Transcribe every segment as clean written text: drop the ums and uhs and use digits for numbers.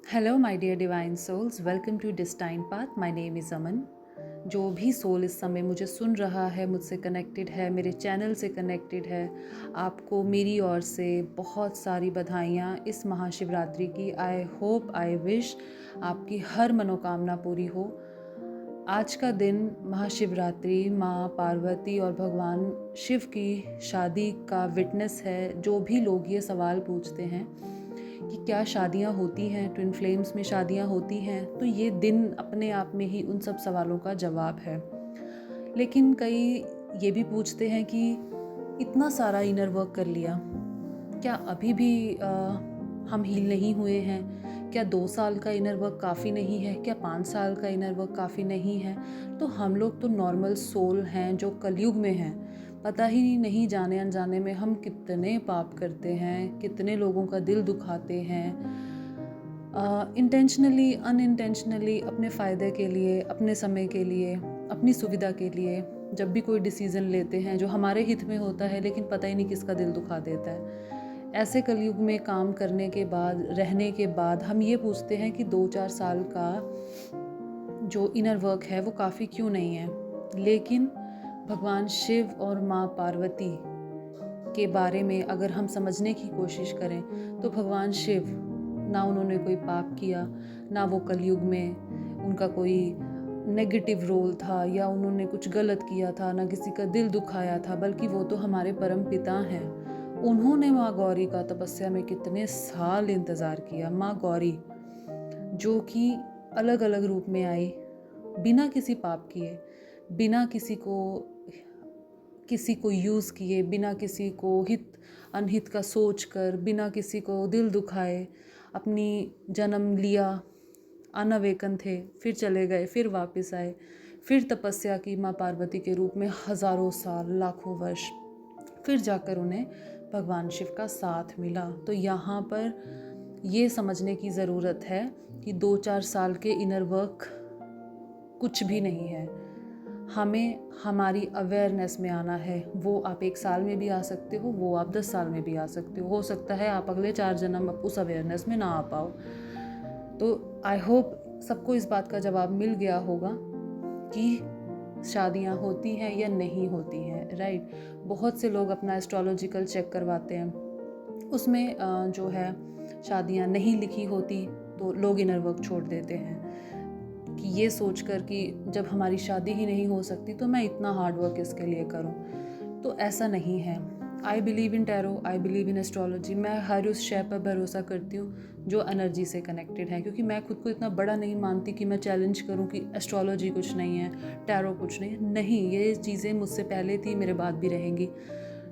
Hello my dear divine souls, welcome to destine path. My name is Aman. जो भी soul इस समय मुझे सुन रहा है, मुझसे कनेक्टेड है, मेरे चैनल से कनेक्टेड है, आपको मेरी ओर से बहुत सारी बधाइयाँ इस महाशिवरात्रि की। आई होप, आई विश आपकी हर मनोकामना पूरी हो। आज का दिन महाशिवरात्रि माँ पार्वती और भगवान शिव की शादी का विटनेस है। जो भी लोग ये सवाल पूछते हैं कि क्या शादियाँ होती हैं, ट्विन फ्लेम्स में शादियाँ होती हैं, तो ये दिन अपने आप में ही उन सब सवालों का जवाब है। लेकिन कई ये भी पूछते हैं कि इतना सारा इनर वर्क कर लिया, क्या अभी भी हम हील नहीं हुए हैं? क्या 2 साल का इनर वर्क काफ़ी नहीं है? क्या 5 साल का इनर वर्क काफ़ी नहीं है? तो हम लोग तो नॉर्मल सोल हैं जो कलयुग में हैं। पता ही नहीं जाने अनजाने में हम कितने पाप करते हैं, कितने लोगों का दिल दुखाते हैं, इंटेंशनली अनइंटेंशनली, अपने फ़ायदे के लिए, अपने समय के लिए, अपनी सुविधा के लिए। जब भी कोई डिसीज़न लेते हैं जो हमारे हित में होता है, लेकिन पता ही नहीं किसका दिल दुखा देता है। ऐसे कलयुग में काम करने के बाद, रहने के बाद, हम ये पूछते हैं कि 2-4 साल का जो इनर वर्क है वो काफ़ी क्यों नहीं है। लेकिन भगवान शिव और माँ पार्वती के बारे में अगर हम समझने की कोशिश करें, तो भगवान शिव, ना उन्होंने कोई पाप किया, ना वो कलयुग में उनका कोई नेगेटिव रोल था या उन्होंने कुछ गलत किया था, ना किसी का दिल दुखाया था, बल्कि वो तो हमारे परम पिता हैं। उन्होंने माँ गौरी का तपस्या में कितने साल इंतज़ार किया। माँ गौरी जो कि अलग अलग रूप में आई, बिना किसी पाप किए, बिना किसी को यूज़ किए, बिना किसी को हित अनहित का सोच कर, बिना किसी को दिल दुखाए, अपनी जन्म लिया, अनवेकन थे, फिर चले गए, फिर वापस आए, फिर तपस्या की माँ पार्वती के रूप में हज़ारों साल, लाखों वर्ष, फिर जाकर उन्हें भगवान शिव का साथ मिला। तो यहाँ पर ये समझने की ज़रूरत है कि 2-4 साल के इनर वर्क कुछ भी नहीं है। हमें हमारी अवेयरनेस में आना है। वो आप 1 साल में भी आ सकते हो, वो आप 10 साल में भी आ सकते हो सकता है आप अगले 4 जन्म उस अवेयरनेस में ना आ पाओ। तो आई होप सबको इस बात का जवाब मिल गया होगा कि शादियाँ होती हैं या नहीं होती हैं, राइट। बहुत से लोग अपना एस्ट्रोलॉजिकल चेक करवाते हैं, उसमें जो है शादियाँ नहीं लिखी होती, तो लोग इनर वर्क छोड़ देते हैं कि ये सोचकर कि जब हमारी शादी ही नहीं हो सकती तो मैं इतना हार्ड वर्क इसके लिए करूं। तो ऐसा नहीं है। I believe in tarot, I believe in astrology. मैं हर उस शय पर भरोसा करती हूँ जो एनर्जी से कनेक्टेड है, क्योंकि मैं खुद को इतना बड़ा नहीं मानती कि मैं चैलेंज करूँ कि एस्ट्रोलॉजी कुछ नहीं है, टैरो कुछ नहीं, ये चीज़ें मुझसे पहले थी, मेरे बाद भी रहेंगी।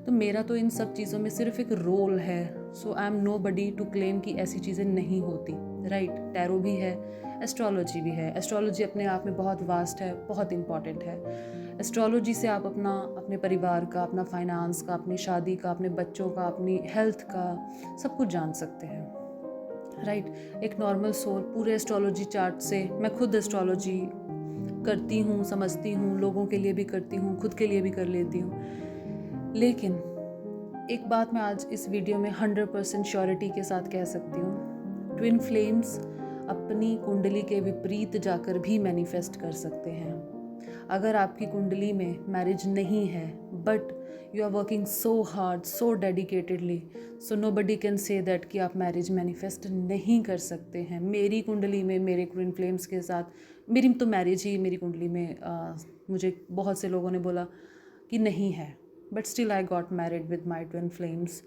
तो मेरा तो इन सब चीज़ों में सिर्फ एक रोल है। So I am nobody to claim कि ऐसी चीज़ें नहीं होती, राइट। टैरो भी है, एस्ट्रोलॉजी भी है। एस्ट्रोलॉजी अपने आप में बहुत वास्ट है, बहुत इंपॉर्टेंट है। एस्ट्रोलॉजी से आप अपने परिवार का, अपना फाइनेंस का, अपनी शादी का, अपने बच्चों का, अपनी हेल्थ का सब कुछ जान सकते हैं, राइट। एक नॉर्मल सोल पूरे एस्ट्रोलॉजी चार्ट से, मैं खुद एस्ट्रोलॉजी करती हूँ, समझती हूँ, लोगों के लिए भी करती हूँ, खुद के लिए भी कर लेती हूँ। लेकिन एक बात मैं आज इस वीडियो में 100% श्योरिटी के साथ कह सकती हूँ, ट्विन फ्लेम्स अपनी कुंडली के विपरीत जाकर भी मैनिफेस्ट कर सकते हैं। अगर आपकी कुंडली में मैरिज नहीं है, but you are working so hard, so dedicatedly, so nobody can say that कि आप मैरिज मैनिफेस्ट नहीं कर सकते हैं। मेरी कुंडली में, मेरे ट्विन फ्लेम्स के साथ मेरी तो मैरिज ही मेरी कुंडली में मुझे बहुत से लोगों ने बोला कि नहीं है, but still I got married with my twin flames.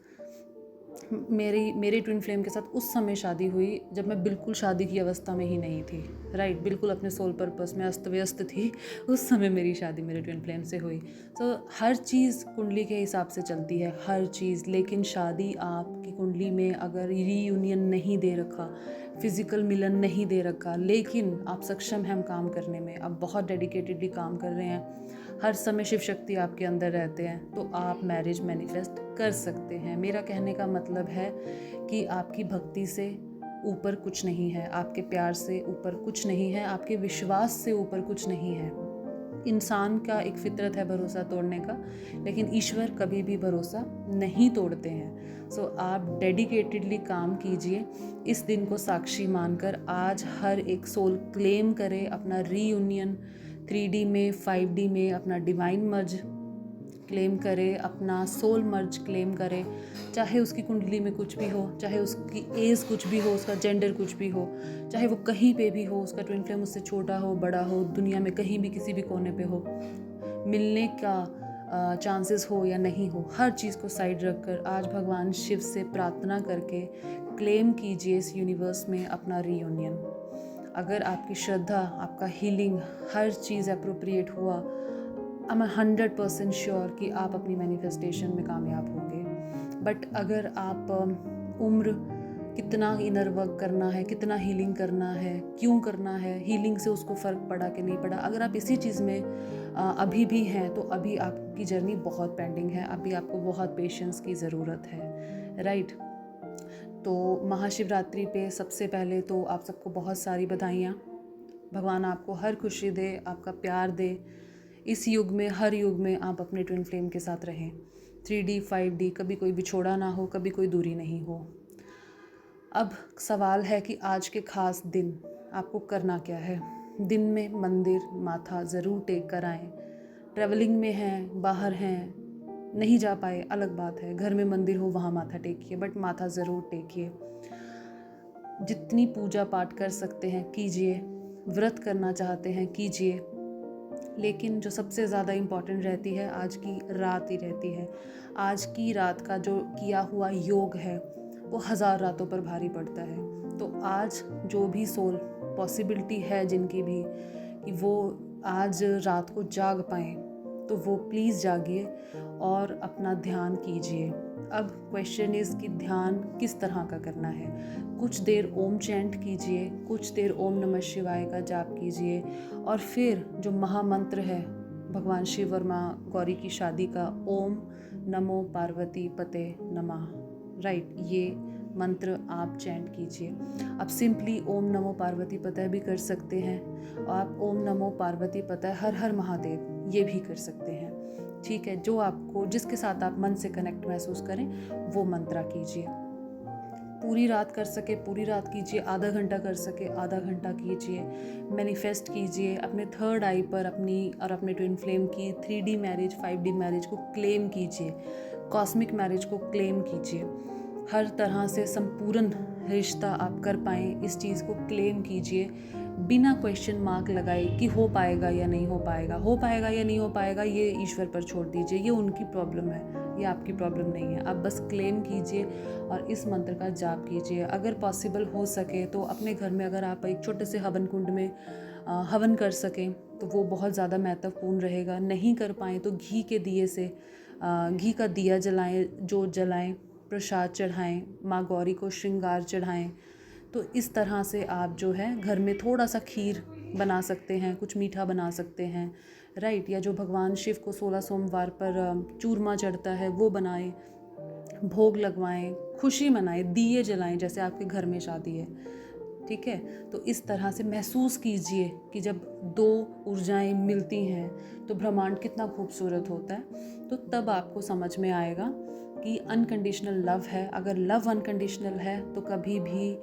मेरे ट्विन फ्लेम के साथ उस समय शादी हुई जब मैं बिल्कुल शादी की अवस्था में ही नहीं थी, राइट। बिल्कुल अपने सोल पर्पस में अस्त व्यस्त थी। उस समय मेरी शादी मेरे ट्विन फ्लेम से हुई। तो हर चीज़ कुंडली के हिसाब से चलती है, हर चीज़। लेकिन शादी आपकी कुंडली में अगर रीयूनियन नहीं दे रखा, फिज़िकल मिलन नहीं दे रखा, लेकिन आप सक्षम हैं काम करने में, आप बहुत डेडिकेटेडली काम कर रहे हैं, हर समय शिव शक्ति आपके अंदर रहते हैं, तो आप मैरिज मैनिफेस्ट कर सकते हैं। मेरा कहने का मतलब है कि आपकी भक्ति से ऊपर कुछ नहीं है, आपके प्यार से ऊपर कुछ नहीं है, आपके विश्वास से ऊपर कुछ नहीं है। इंसान का एक फितरत है भरोसा तोड़ने का, लेकिन ईश्वर कभी भी भरोसा नहीं तोड़ते हैं। सो आप डेडिकेटेडली काम कीजिए, इस दिन को साक्षी मानकर आज हर एक सोल क्लेम करे अपना रीयूनियन 3D में 5D में, अपना डिवाइन मर्ज क्लेम करे, अपना सोल मर्ज क्लेम करे, चाहे उसकी कुंडली में कुछ भी हो, चाहे उसकी एज कुछ भी हो, उसका जेंडर कुछ भी हो, चाहे वो कहीं पे भी हो, उसका ट्विन फ्लेम उससे छोटा हो बड़ा हो, दुनिया में कहीं भी किसी भी कोने पे हो, मिलने का चांसेस हो या नहीं हो, हर चीज़ को साइड रखकर आज भगवान शिव से प्रार्थना करके क्लेम कीजिए इस यूनिवर्स में अपना रीयूनियन। अगर आपकी श्रद्धा, आपका हीलिंग, हर चीज़ अप्रोप्रिएट हुआ, आई एम 100% श्योर कि आप अपनी मैनिफेस्टेशन में कामयाब होंगे। बट अगर आप उम्र कितना इनर वर्क करना है, कितना हीलिंग करना है, क्यों करना है, हीलिंग से उसको फ़र्क पड़ा कि नहीं पड़ा, अगर आप इसी चीज़ में अभी भी हैं तो अभी आपकी जर्नी बहुत पेंडिंग है, अभी आपको बहुत पेशेंस की ज़रूरत है, राइट। तो महाशिवरात्रि पे सबसे पहले तो आप सबको बहुत सारी बधाइयाँ। भगवान आपको हर खुशी दे, आपका प्यार दे। इस युग में, हर युग में आप अपने ट्विन फ्लेम के साथ रहें। 3D 5D, कभी कोई बिछोड़ा ना हो, कभी कोई दूरी नहीं हो। अब सवाल है कि आज के ख़ास दिन आपको करना क्या है। दिन में मंदिर माथा ज़रूर टेक कर आएँ। ट्रैवलिंग में हैं, बाहर हैं, नहीं जा पाए अलग बात है, घर में मंदिर हो वहाँ माथा टेकिए, बट माथा ज़रूर टेकिए। जितनी पूजा पाठ कर सकते हैं कीजिए, व्रत करना चाहते हैं कीजिए, लेकिन जो सबसे ज़्यादा इम्पॉर्टेंट रहती है आज की रात ही रहती है। आज की रात का जो किया हुआ योग है वो 1000 रातों पर भारी पड़ता है। तो आज जो भी सोल पॉसिबिलिटी है जिनकी भी कि वो आज रात को जाग पाएँ, तो वो प्लीज़ जागिए और अपना ध्यान कीजिए। अब क्वेश्चन इज़ कि ध्यान किस तरह का करना है। कुछ देर ओम चैंट कीजिए, कुछ देर ओम नमः शिवाय का जाप कीजिए, और फिर जो महामंत्र है भगवान शिव और माँ गौरी की शादी का, ओम नमो पार्वती पते नमः, राइट, ये मंत्र आप चैंट कीजिए। आप सिंपली ओम नमो पार्वती पते भी कर सकते हैं, और आप ओम नमो पार्वती पते हर हर महादेव ये भी कर सकते हैं, ठीक है। जो आपको, जिसके साथ आप मन से कनेक्ट महसूस करें वो मंत्रा कीजिए। पूरी रात कर सके पूरी रात कीजिए, आधा घंटा कर सके आधा घंटा कीजिए। मैनिफेस्ट कीजिए अपने थर्ड आई पर अपनी और अपने ट्विन फ्लेम की 3D मैरिज 5D मैरिज को क्लेम कीजिए, कॉस्मिक मैरिज को क्लेम कीजिए। हर तरह से संपूर्ण रिश्ता आप कर पाएँ, इस चीज़ को क्लेम कीजिए बिना क्वेश्चन मार्क लगाए कि हो पाएगा या नहीं हो पाएगा। हो पाएगा या नहीं हो पाएगा ये ईश्वर पर छोड़ दीजिए, ये उनकी प्रॉब्लम है, ये आपकी प्रॉब्लम नहीं है। आप बस क्लेम कीजिए और इस मंत्र का जाप कीजिए। अगर पॉसिबल हो सके तो अपने घर में अगर आप एक छोटे से हवन कुंड में हवन कर सकें तो वो बहुत ज़्यादा महत्वपूर्ण रहेगा। नहीं कर पाएँ तो घी के दिए से घी का दिया जलाएं, जोत जलाएं, प्रसाद चढ़ाएं, माँ गौरी को श्रृंगार चढ़ाएं। तो इस तरह से आप जो है घर में थोड़ा सा खीर बना सकते हैं, कुछ मीठा बना सकते हैं, राइट। या जो भगवान शिव को 16 सोमवार पर चूरमा चढ़ता है वो बनाएं, भोग लगवाएं, खुशी मनाएं, दिए जलाएं जैसे आपके घर में शादी है, ठीक है। तो इस तरह से महसूस कीजिए कि जब दो ऊर्जाएं मिलती हैं तो ब्रह्मांड कितना खूबसूरत होता है। तो तब आपको समझ में आएगा कि अनकंडीशनल लव है। अगर लव अनकंडीशनल है तो कभी भी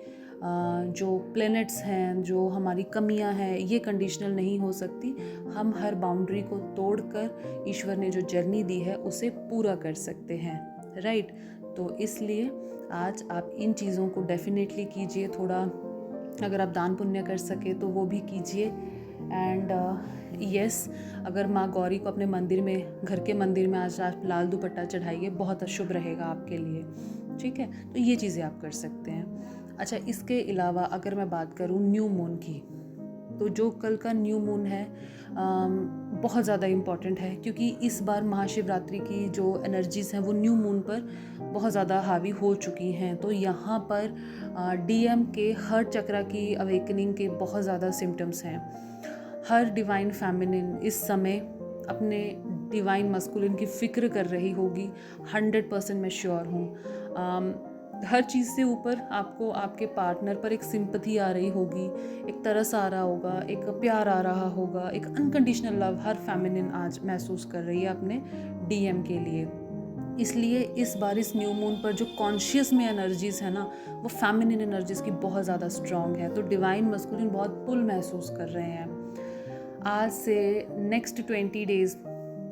जो प्लैनेट्स हैं, जो हमारी कमियां हैं, ये कंडीशनल नहीं हो सकती। हम हर बाउंड्री को तोड़कर ईश्वर ने जो जर्नी दी है उसे पूरा कर सकते हैं, राइट। तो इसलिए आज आप इन चीज़ों को डेफिनेटली कीजिए। थोड़ा अगर आप दान पुण्य कर सके तो वो भी कीजिए। एंड यस, अगर माँ गौरी को अपने मंदिर में, घर के मंदिर में आज आप लाल दुपट्टा चढ़ाइए, बहुत शुभ रहेगा आपके लिए, ठीक है। तो ये चीज़ें आप कर सकते हैं। अच्छा, इसके अलावा अगर मैं बात करूँ न्यू मून की, तो जो कल का न्यू मून है बहुत ज़्यादा इम्पॉर्टेंट है, क्योंकि इस बार महाशिवरात्रि की जो एनर्जीज़ हैं वो न्यू मून पर बहुत ज़्यादा हावी हो चुकी हैं। तो यहाँ पर DM के हर्ट चक्रा की अवेकनिंग के बहुत ज़्यादा सिम्टम्स हैं। हर डिवाइन फेमिनिन इस समय अपने डिवाइन मस्कुलिन की फ़िक्र कर रही होगी, 100% मैं श्योर हूँ। हर चीज़ से ऊपर आपको आपके पार्टनर पर एक सिंपैथी आ रही होगी, एक तरस आ रहा होगा, एक प्यार आ रहा होगा, एक अनकंडीशनल लव हर फेमिनिन आज महसूस कर रही है अपने डीएम के लिए। इसलिए इस बार इस न्यू मून पर जो कॉन्शियस में एनर्जीज़ है ना, वो फेमिनिन एनर्जीज़ की बहुत ज़्यादा स्ट्रॉन्ग है। तो डिवाइन मस्कुलिन बहुत पुल महसूस कर रहे हैं। आज से नेक्स्ट 20 डेज़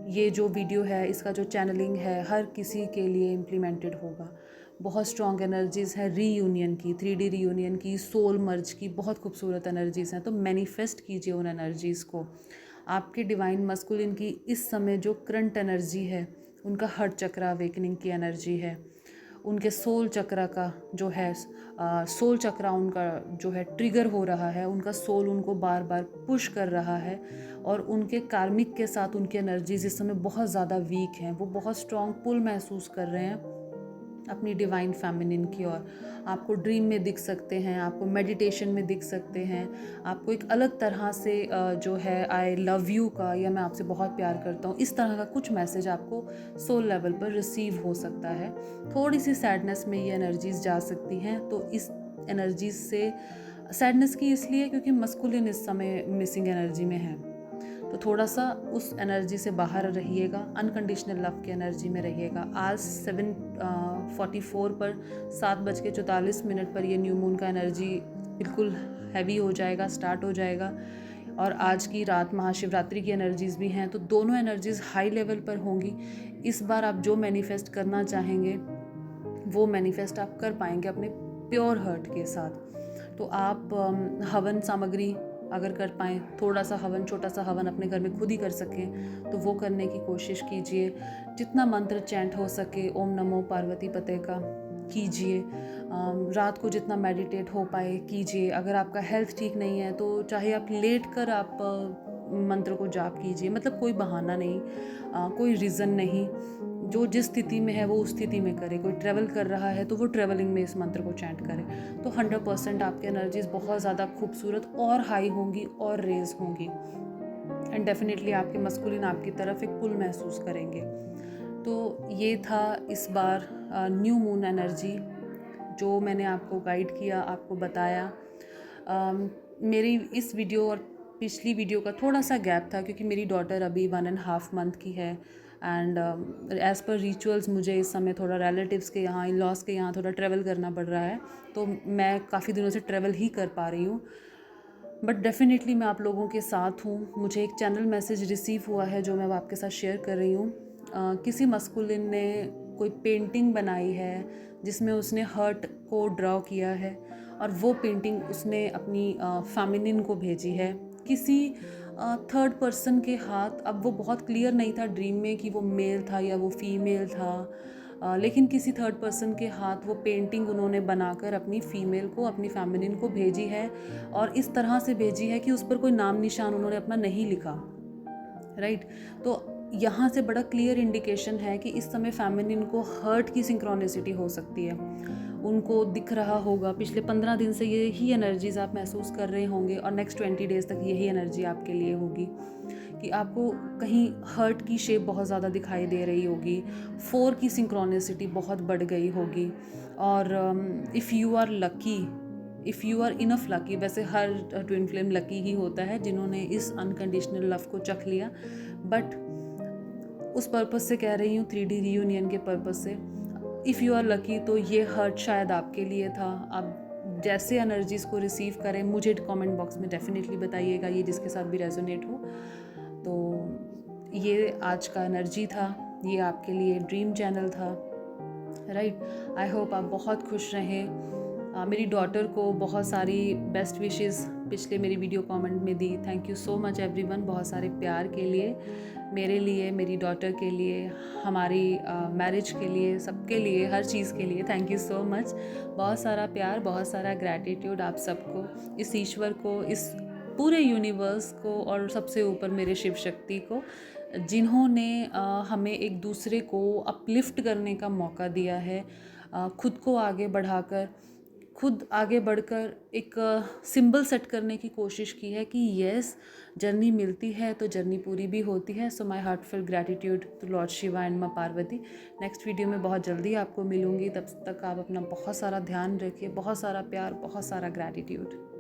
ये जो वीडियो है, इसका जो चैनलिंग है, हर किसी के लिए इम्प्लीमेंटेड होगा। बहुत स्ट्रॉन्ग एनर्जीज़ है रीयूनियन की, 3D रीयूनियन की, सोल मर्ज की, बहुत खूबसूरत एनर्जीज़ हैं। तो मैनिफेस्ट कीजिए उन एनर्जीज़ को। आपके डिवाइन मस्कुलिन की इस समय जो करंट एनर्जी है, उनका हार्ट चक्र अवेकनिंग की एनर्जी है। उनके सोल चक्र का जो है सोल चक्र उनका जो है ट्रिगर हो रहा है, उनका सोल उनको बार बार पुश कर रहा है और उनके कार्मिक के साथ उनकी एनर्जीज इस समय बहुत ज़्यादा वीक हैं। वो बहुत स्ट्रॉन्ग पुल महसूस कर रहे हैं अपनी डिवाइन फेमिनिन की ओर। आपको ड्रीम में दिख सकते हैं, आपको मेडिटेशन में दिख सकते हैं, आपको एक अलग तरह से जो है आई लव यू का या मैं आपसे बहुत प्यार करता हूँ, इस तरह का कुछ मैसेज आपको सोल लेवल पर रिसीव हो सकता है। थोड़ी सी सैडनेस में ये एनर्जीज जा सकती हैं। तो इस एनर्जीज से सैडनेस की इसलिए क्योंकि मस्कुलिन इस समय मिसिंग एनर्जी में है। तो थोड़ा सा उस एनर्जी से बाहर रहिएगा, अनकंडीशनल लव की एनर्जी में रहिएगा। आज 7:44 पर 7:44 पर ये न्यू मून का एनर्जी बिल्कुल हैवी हो जाएगा, स्टार्ट हो जाएगा। और आज की रात महाशिवरात्रि की एनर्जीज़ भी हैं, तो दोनों एनर्जीज़ हाई लेवल पर होंगी। इस बार आप जो मैनिफेस्ट करना चाहेंगे वो मैनिफेस्ट आप कर पाएंगे अपने प्योर हर्ट के साथ। तो आप हवन सामग्री अगर कर पाएँ, थोड़ा सा हवन, छोटा सा हवन अपने घर में खुद ही कर सकें तो वो करने की कोशिश कीजिए। जितना मंत्र चैंट हो सके ओम नमो पार्वती पते का कीजिए। रात को जितना मेडिटेट हो पाए कीजिए। अगर आपका हेल्थ ठीक नहीं है तो चाहे आप लेट कर आप मंत्र को जाप कीजिए। मतलब कोई बहाना नहीं, कोई रीज़न नहीं। जो जिस स्थिति में है वो उस स्थिति में करे। कोई ट्रैवल कर रहा है तो वो ट्रैवलिंग में इस मंत्र को चैंट करे। तो 100% आपकी एनर्जीज बहुत ज़्यादा खूबसूरत और हाई होंगी और रेज होंगी। एंड डेफिनेटली आपके मस्कुलिन आपकी तरफ एक पुल महसूस करेंगे। तो ये था इस बार न्यू मून एनर्जी जो मैंने आपको गाइड किया, आपको बताया। मेरी इस वीडियो और पिछली वीडियो का थोड़ा सा गैप था क्योंकि मेरी डॉटर अभी 1.5 मंथ की है। एंड एज़ पर रिचुअल्स मुझे इस समय थोड़ा रिलेटिव्स के यहाँ, इन लॉज के यहाँ थोड़ा ट्रैवल करना पड़ रहा है। तो मैं काफ़ी दिनों से ट्रैवल ही कर पा रही हूँ। बट डेफिनेटली मैं आप लोगों के साथ हूँ। मुझे एक चैनल मैसेज रिसीव हुआ है जो मैं अब आपके साथ शेयर कर रही हूँ। किसी मस्कुलिन ने कोई पेंटिंग बनाई है जिसमें उसने हर्ट को ड्रॉ किया है और वो पेंटिंग उसने अपनी फेमिनिन को भेजी है किसी थर्ड पर्सन के हाथ। अब वो बहुत क्लियर नहीं था ड्रीम में कि वो मेल था या वो फीमेल था, लेकिन किसी थर्ड पर्सन के हाथ वो पेंटिंग उन्होंने बनाकर अपनी फीमेल को, अपनी फेमिनिन को भेजी है। और इस तरह से भेजी है कि उस पर कोई नाम निशान उन्होंने अपना नहीं लिखा। राइट। तो यहाँ से बड़ा क्लियर इंडिकेशन है कि इस समय फेमिनिन को हर्ट की सिंक्रोनिसिटी हो सकती है। उनको दिख रहा होगा, पिछले 15 दिन से यही एनर्जीज आप महसूस कर रहे होंगे और नेक्स्ट 20 डेज तक यही एनर्जी आपके लिए होगी कि आपको कहीं हर्ट की शेप बहुत ज़्यादा दिखाई दे रही होगी। 4 की सिंक्रोनिसिटी बहुत बढ़ गई होगी। और if you are lucky, if you are enough lucky, वैसे हर ट्विन फ्लेम लकी ही होता है जिन्होंने इस अनकंडीशनल लव को चख लिया। बट उस पर्पस से कह रही हूँ, 3D रीयूनियन के पर्पस से, इफ़ यू आर लकी तो ये हर्ट शायद आपके लिए था। आप जैसे एनर्जीज़ को रिसीव करें मुझे कमेंट बॉक्स में डेफिनेटली बताइएगा, ये जिसके साथ भी रेजोनेट हो। तो ये आज का एनर्जी था, ये आपके लिए ड्रीम चैनल था। राइट। आई होप आप बहुत खुश रहें। मेरी डॉटर को बहुत सारी बेस्ट विशेस पिछले मेरी वीडियो कमेंट में दी। Thank you so much everyone, बहुत सारे प्यार के लिए, मेरे लिए, मेरी डॉटर के लिए, हमारी मैरिज के लिए, सबके लिए, हर चीज़ के लिए थैंक यू सो मच। बहुत सारा प्यार, बहुत सारा ग्रैटिट्यूड आप सबको, इस ईश्वर को, इस पूरे यूनिवर्स को और सबसे ऊपर मेरे शिव शक्ति को, जिन्होंने हमें एक दूसरे को अपलिफ्ट करने का मौका दिया है। खुद को आगे बढ़ाकर, खुद आगे बढ़कर एक सिंबल सेट करने की कोशिश की है कि येस, जर्नी मिलती है तो जर्नी पूरी भी होती है। So my heartful gratitude to Lord Shiva and Maa Parvati. Next video में बहुत जल्दी आपको मिलूंगी, तब तक आप अपना बहुत सारा ध्यान रखिए, बहुत सारा प्यार, बहुत सारा ग्रैटिट्यूड।